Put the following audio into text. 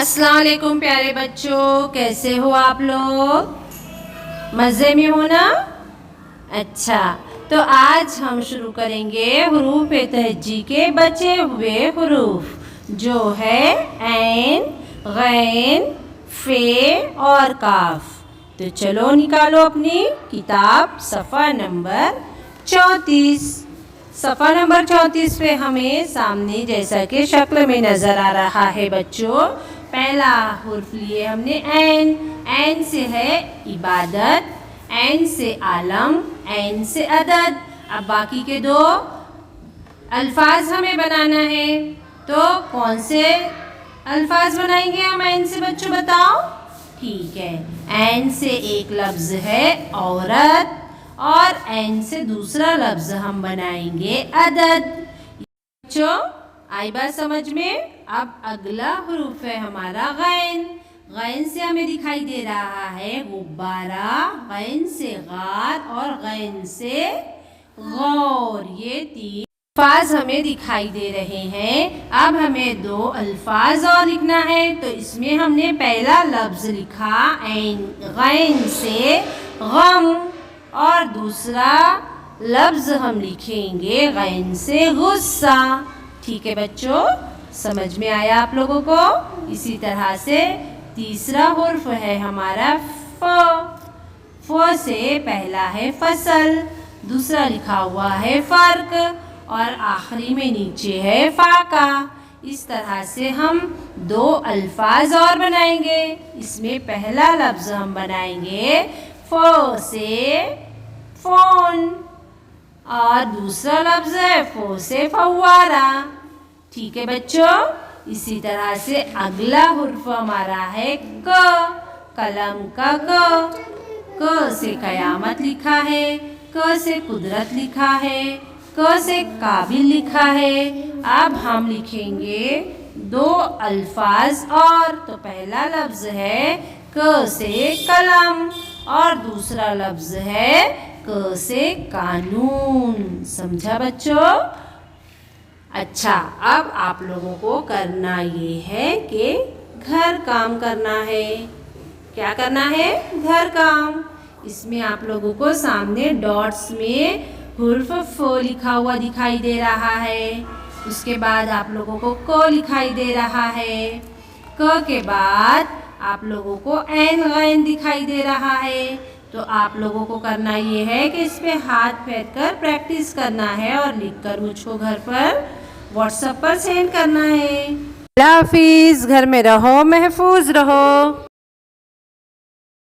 अस्सलाम वालेकुम प्यारे बच्चों, कैसे हो आप लोग? मज़े में हो ना? अच्छा, तो आज हम शुरू करेंगे हुरूफ तहज्जी के बचे हुए हुरूफ, जो है ऐन, गैन, फे और काफ। तो चलो निकालो अपनी किताब सफ़ा नंबर 34। सफ़ा नंबर 34 पे हमें सामने जैसा कि शक्ल में नज़र आ रहा है बच्चों, पहला हुर्फ लिए हमने ऐन। ऐन से है इबादत, ऐन से आलम, ऐन से अदद। अब बाकी के दो अल्फाज हमें बनाना है, तो कौन से अल्फाज बनाएंगे हम ऐन से बच्चों, बताओ? ठीक है, ऐन से एक लफ्ज़ है औरत और ऐन से दूसरा लफ्ज़ हम बनाएंगे अदद। बच्चों आई बात समझ में? अब अगला हुरूफ है हमारा गैन। गैन से हमें दिखाई दे रहा है गुब्बारा, गैन से गार और गैन से गौर। ये तीन अल्फाज हमें दिखाई दे रहे हैं। अब हमें दो अल्फाज और लिखना है, तो इसमें हमने पहला लफ्ज़ लिखा ऐन गैन से गम और दूसरा लफ्ज़ हम लिखेंगे गैन से गुस्सा। ठीक है बच्चों, समझ में आया आप लोगों को? इसी तरह से तीसरा हुर्फ है हमारा फ। फ से पहला है फसल, दूसरा लिखा हुआ है फ़र्क और आखिरी में नीचे है फाका। इस तरह से हम दो अल्फाज और बनाएंगे। इसमें पहला लफ्ज़ हम बनाएंगे फ से फ़ोन और दूसरा लफ्ज़ है फ़ो से फव्वारा। ठीक है बच्चों, इसी तरह से अगला हुर्फ हमारा है क। कलम का क से कयामत लिखा है, क से कुदरत लिखा है, क से काबिल लिखा है। अब हम लिखेंगे दो अल्फाज और, तो पहला लफ्ज़ है क से कलम और दूसरा लफ्ज़ है क से कानून। समझा बच्चों? अच्छा, अब आप लोगों को करना ये है कि घर काम करना है। क्या करना है? घर काम। इसमें आप लोगों को सामने डॉट्स में हुर्फ फ लिखा हुआ दिखाई दे रहा है। उसके बाद आप लोगों को क लिखाई दे रहा है। क के बाद आप लोगों को ऐन गैन दिखाई दे रहा है। तो आप लोगों को करना ये है कि इस पे हाथ फेर कर प्रैक्टिस करना है और लिखकर मुझको घर पर व्हाट्सएप पर सेंड करना है। अल्लाह हाफिज़, घर में रहो, महफूज रहो।